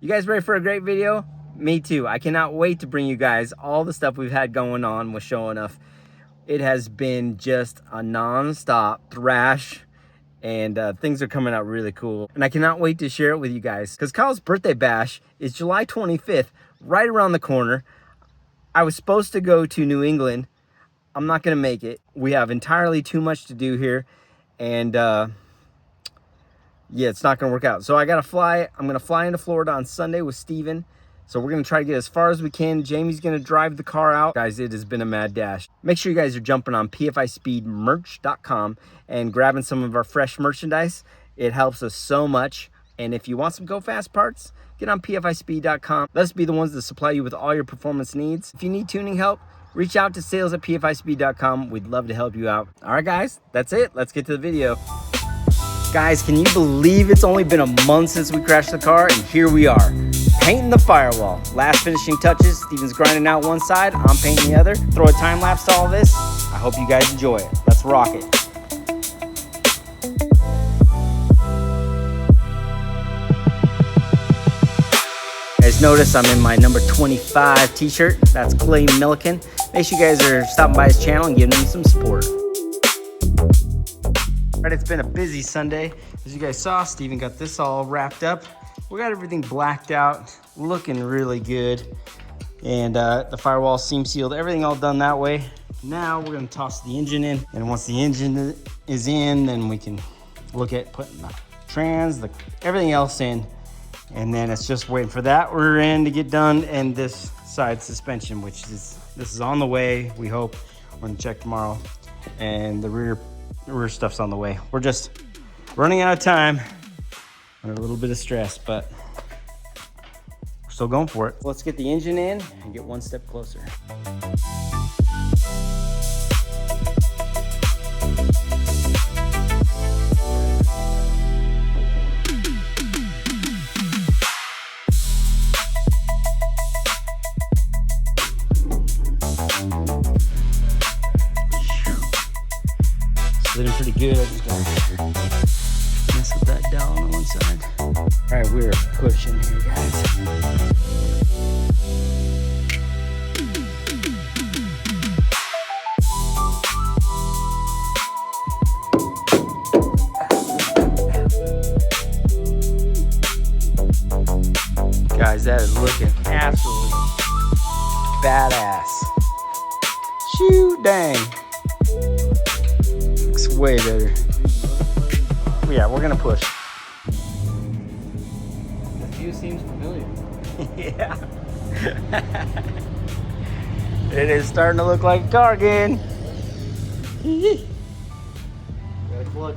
You guys ready for a great video? Me too. I cannot wait to bring you guys all the stuff we've had going on with SHO'NuFF. It has been just a non-stop thrash, and things are coming out really cool. And I cannot wait to share it with you guys, because Kyle's birthday bash is July 25th, right around the corner. I was supposed to go to New England. I'm not gonna make it. We have entirely too much to do here, and yeah, it's not gonna work out. So I gotta fly. I'm gonna fly into Florida on Sunday with Steven. So we're gonna try to get as far as we can. Jamie's gonna drive the car out. Guys, it has been a mad dash. Make sure you guys are jumping on pfispeedmerch.com and grabbing some of our fresh merchandise. It helps us so much. And if you want some go fast parts, get on pfispeed.com. Let's be the ones that supply you with all your performance needs. If you need tuning help, reach out to sales@pfispeed.com. We'd love to help you out. All right, guys, that's it. Let's get to the video. Guys, can you believe it's only been a month since we crashed the car, and here we are, painting the firewall. Last finishing touches. Steven's grinding out one side, I'm painting the other. Throw a time lapse to all this. I hope you guys enjoy it. Let's rock it. Guys, notice I'm in my number 25 t-shirt. That's Clay Milliken. Make sure you guys are stopping by his channel and giving him some support. All right, it's been a busy Sunday. As you guys saw, Steven got this all wrapped up. We got everything blacked out, looking really good. And the firewall seam sealed, everything all done that way. Now we're gonna toss the engine in. And once the engine is in, then we can look at putting the trans, everything else in. And then it's just waiting for that rear end to get done and this side suspension, this is on the way, we hope. We're gonna check tomorrow. And the rear stuff's on the way. We're just running out of time, under a little bit of stress, but we're still going for it. Let's get the engine in and get one step closer. Sitting pretty good. I just gotta mess with that dowel on one side. All right, we're pushing here, guys. Guys, that is looking absolutely badass. Shoo dang. Way better. Yeah, we're gonna push. The view seems familiar. Yeah. It is starting to look like a car again. Got a clutch.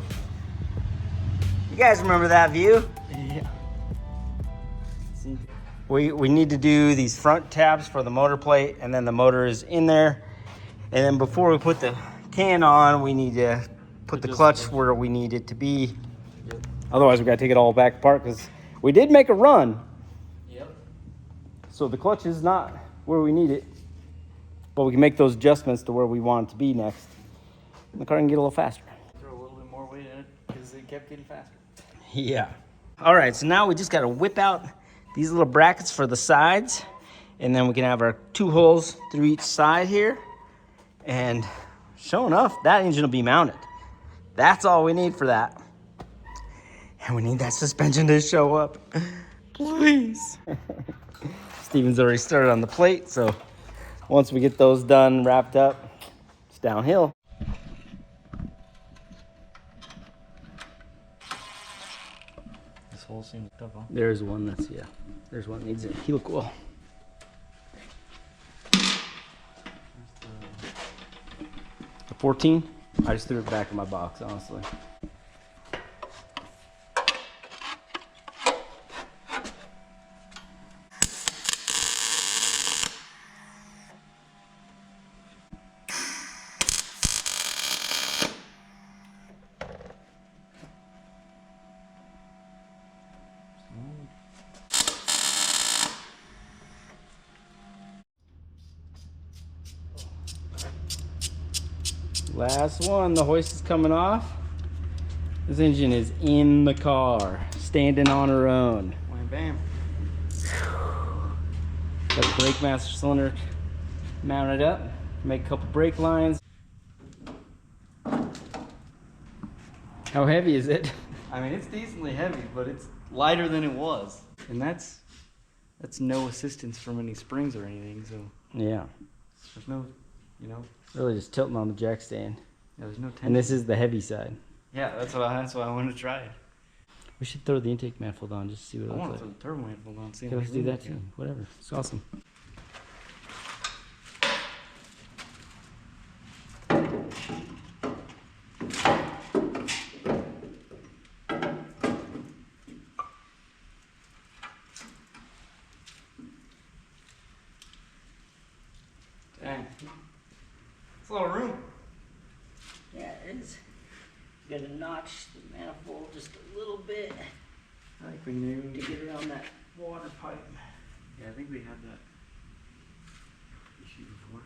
You guys remember that view? Yeah. We need to do these front tabs for the motor plate, and then the motor is in there. And then before we put the can on, we need to put the clutch where we need it to be. Yep. Otherwise, we gotta take it all back apart because we did make a run. Yep. So the clutch is not where we need it, but we can make those adjustments to where we want it to be next. And the car can get a little faster. Throw a little bit more weight in it because it kept getting faster. Yeah. All right, so now we just gotta whip out these little brackets for the sides, and then we can have our 2 holes through each side here. And sure enough, that engine will be mounted. That's all we need for that. And we need that suspension to show up. Please. Steven's already started on the plate, so once we get those done, wrapped up, it's downhill. This hole seems tough, huh? There's one that's, yeah, there's one that needs a heel coil. The 14? I just threw it back in my box, honestly. Last one, the hoist is coming off. This engine is in the car, standing on her own. Wham bam. Got the brake master cylinder mounted up. Make a couple brake lines. How heavy is it? I mean, it's decently heavy, but it's lighter than it was. And that's no assistance from any springs or anything, so Yeah. there's no, you know. Really just tilting on the jack stand. Yeah, there's no tension. And this is the heavy side. Yeah, that's why I wanted to try it. We should throw the intake manifold on just to see what I it want looks to like. throw the turbo manifold on. See Okay, let's do that too. Whatever. It's awesome. Dang. It's a lot of room. Yeah, it is. You gotta notch the manifold just a little bit I think we knew. to get around that water pipe. Yeah, I think we had that issue before.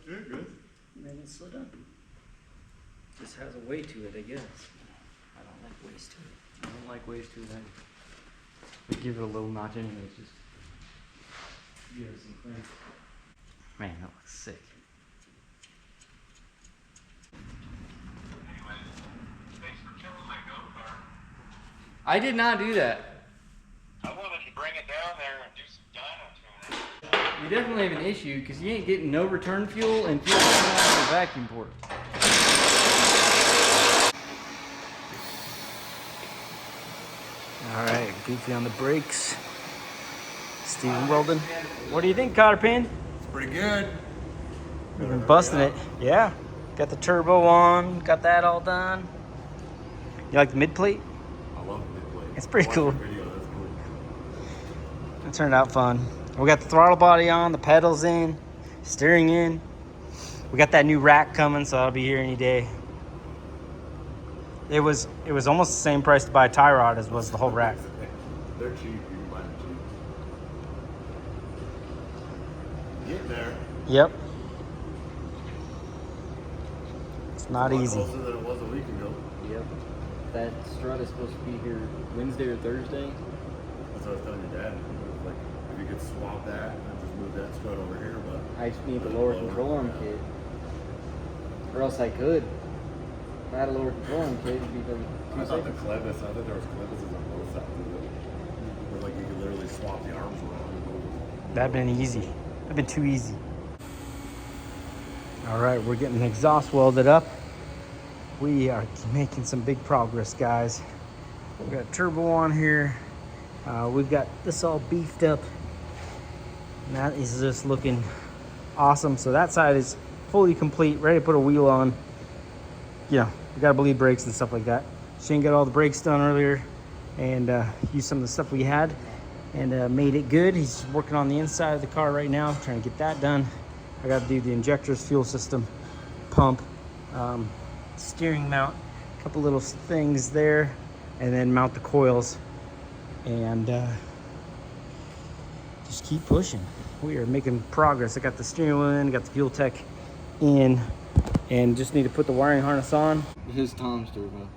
Yeah, good. Maybe it's slid up. This has a way to it, I guess. I don't like ways to it. I don't like ways to that. We give it a little notch anyways, just give it some clearance. Man, that looks sick. I did not do that. I wanted to bring it down there and do some dyno tuning. You definitely have an issue because you ain't getting no return fuel and fuel coming out of the vacuum port. All right, Goofy on the brakes. Steven Weldon. What do you think, Cotterpin? It's pretty good. We've been busting it. Yeah. Got the turbo on. Got that all done. You like the mid plate? I love the mid plate. It's pretty Watch cool. the video, that's cool. It turned out fun. We got the throttle body on, the pedals in, steering in. We got that new rack coming, so that'll be here any day. It was almost the same price to buy a tie rod as was the whole rack. They're cheap. You can buy them cheap. Getting there. Yep. It's not A lot easy. closer than it was a week ago. Yep. That strut is supposed to be here Wednesday or Thursday. That's what I was telling your dad. Like, if you could swap that and just move that strut over here, but I just need the lower control arm kit. Or else I could. If I had a lower control arm kit, it'd be like I 2 thought the seconds. clevis, I thought there was clevises on both sides of it. Where, like, you could literally swap the arms around and move. That'd been easy. That'd been too easy. All right, we're getting the exhaust welded up. We are making some big progress, guys. We got turbo on here. We've got this all beefed up. And that is just looking awesome. So that side is fully complete, ready to put a wheel on. You know, we got to bleed brakes and stuff like that. Shane got all the brakes done earlier and used some of the stuff we had and made it good. He's working on the inside of the car right now, trying to get that done. I got to do the injectors, fuel system, pump, steering mount, a couple little things there, and then mount the coils and just keep pushing. We are making progress. I got the steering wheel in, got the fuel tech in, and just need to put the wiring harness on. Here's Tom's turbo.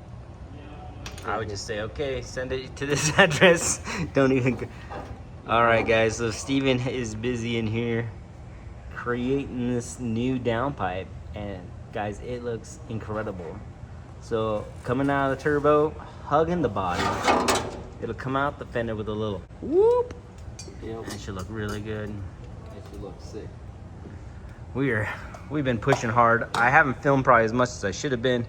I would just say, okay, send it to this address. Don't even go. All right, guys, so Steven is busy in here creating this new downpipe, and guys, it looks incredible. So coming out of the turbo, hugging the body, it'll come out the fender with a little whoop. Yep. It should look really good. It should look sick. We've been pushing hard. I haven't filmed probably as much as I should have been,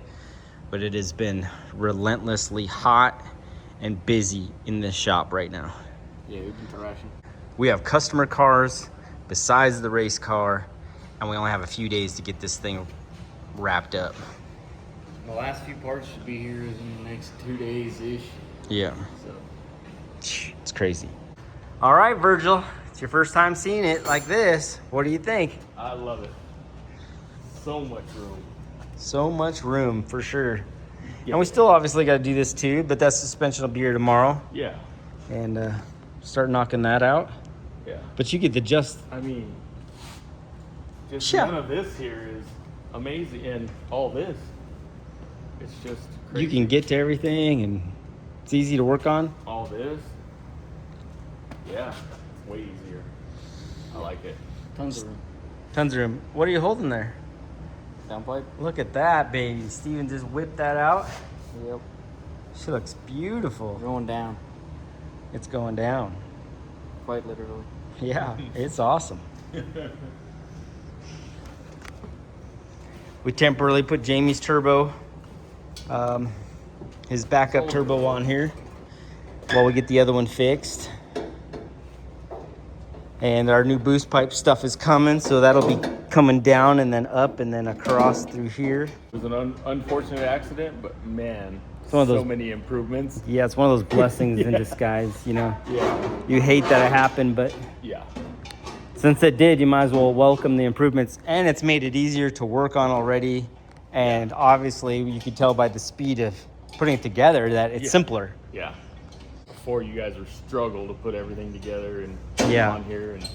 but it has been relentlessly hot and busy in this shop right now. Yeah, we've been thrashing. We have customer cars besides the race car, and we only have a few days to get this thing wrapped up. The last few parts should be here in the next 2 days-ish. Yeah, So it's crazy. All right, Virgil, it's your first time seeing it like this. What do you think? I love it. So much room. So much room for sure. Yeah. And we still obviously got to do this too, but that suspension will be here tomorrow Yeah. and start knocking that out. Yeah. But you get the just, I mean, just Yeah. none of this here is amazing, and all this. It's just You crazy. can get to everything, and it's easy to work on. All this. Yeah, it's way easier. I like it. Tons of room. Tons of room. What are you holding there? Downpipe? Look at that, baby. Steven just whipped that out. Yep. She looks beautiful. Going down. It's going down. Quite literally. Yeah, it's awesome. We temporarily put Jamie's turbo, his backup turbo on here while we get the other one fixed. And our new boost pipe stuff is coming, so that'll be coming down and then up and then across through here. It was an unfortunate accident, but man, one of so those- many improvements. Yeah, it's one of those blessings in Yeah. disguise, you know. Yeah, You hate that it happened, but yeah, since it did, you might as well welcome the improvements. And it's made it easier to work on already. And obviously, you could tell by the speed of putting it together that it's Yeah. simpler. yeah. Before you guys were struggle to put everything together and Yeah. on here and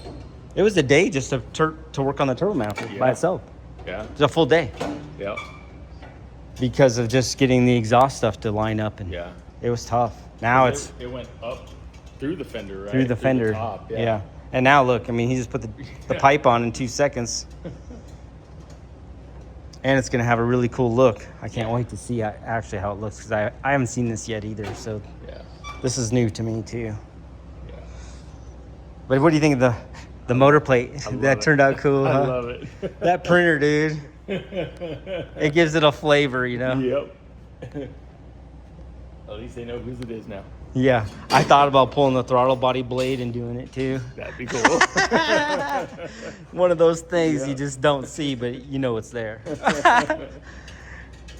It was a day just to work on the turbo manifold by Yeah. itself. yeah, It was a full day yeah, because of just getting the exhaust stuff to line up. And yeah. it was tough. Now it's it went up through the fender, right? through the fender. top, Yeah. And now look, I mean, he just put the Yeah. pipe on in 2 seconds. And it's going to have a really cool look. I can't wait to see actually how it looks because I haven't seen this yet either. So Yeah, this is new to me too. yeah. But what do you think of the motor plate? love That it. turned out cool, huh? I love it. That printer, dude. It gives it a flavor, you know? Yep. At least they know whose it is now. Yeah. I thought about pulling the throttle body blade and doing it too. That'd be cool. One of those things Yeah. you just don't see, but you know it's there.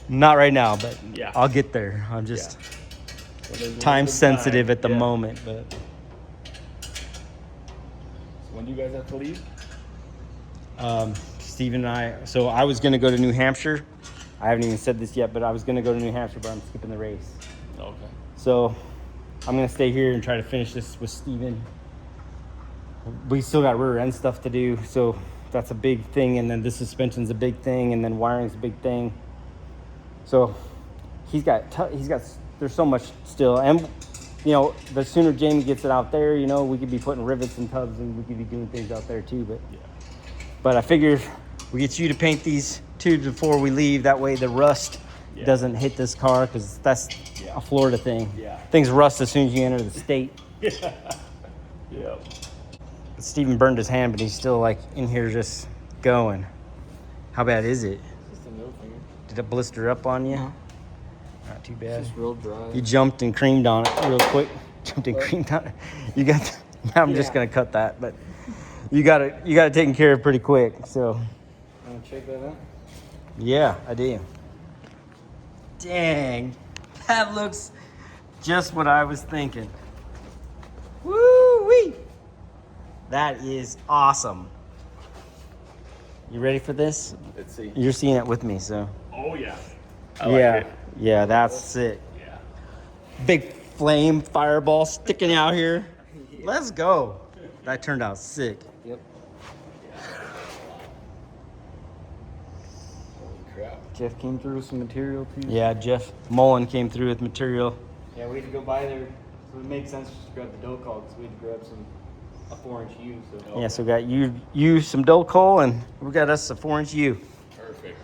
Not right now, but Yeah. I'll get there. I'm just When there's time limited sensitive time, at the yeah. moment, but So when do you guys have to leave? Steve and so I was going to go to New Hampshire. I haven't even said this yet, but I was going to go to New Hampshire, but I'm skipping the race. Okay. So I'm going to stay here and try to finish this with Steven. We still got rear end stuff to do, so that's a big thing. And then the suspension's a big thing, and then wiring's a big thing. So there's so much still. And, you know, the sooner Jamie gets it out there, you know, we could be putting rivets and tubs and we could be doing things out there too. But I figured we get you to paint these tubes before we leave. That way the rust doesn't hit this car because that's a Florida thing. Yeah. Things rust as soon as you enter the state. Yeah. Steven burned his hand, but he's still like in here just going. How bad is it? Just a middle finger. Did it blister up on you? Uh-huh. Not too It's bad. just real dry. You jumped and creamed on it real quick. Jumped and creamed on it. You got. I'm just gonna cut that, but you got it taken care of pretty quick. So Want to check that out? yeah, I do. Dang, that looks just what I was thinking. Woo wee! That is awesome. You ready for this? Let's see. You're seeing it with me, so. Oh yeah. I like Yeah, it. yeah, that's it. Yeah. Big flame fireball sticking out here. Let's go. That turned out sick. Yep. Holy crap. Jeff came through with some material too. Yeah, Jeff Mullen came through with material. Yeah, we had to go by there, so it made sense just to grab the dough call because we had to grab a 4-inch U. So Yeah, so we got you some dough coal, and we got us a 4-inch U. Perfect.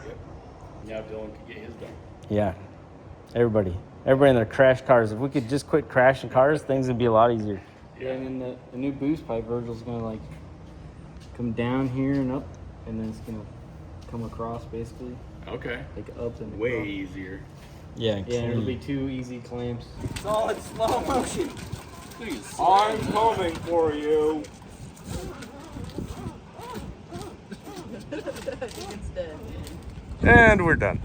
Yep. Now Dylan can get his done. Yeah, everybody in their crash cars. If we could just quit crashing cars, things would be a lot easier. yeah, and then the new boost pipe, Virgil's gonna like come down here and up, and then it's gonna come across basically, Okay. like up and Way across. easier. Yeah, Yeah, and it'll be 2 easy clamps. Solid slow motion. Please. I'm coming for you. And we're done.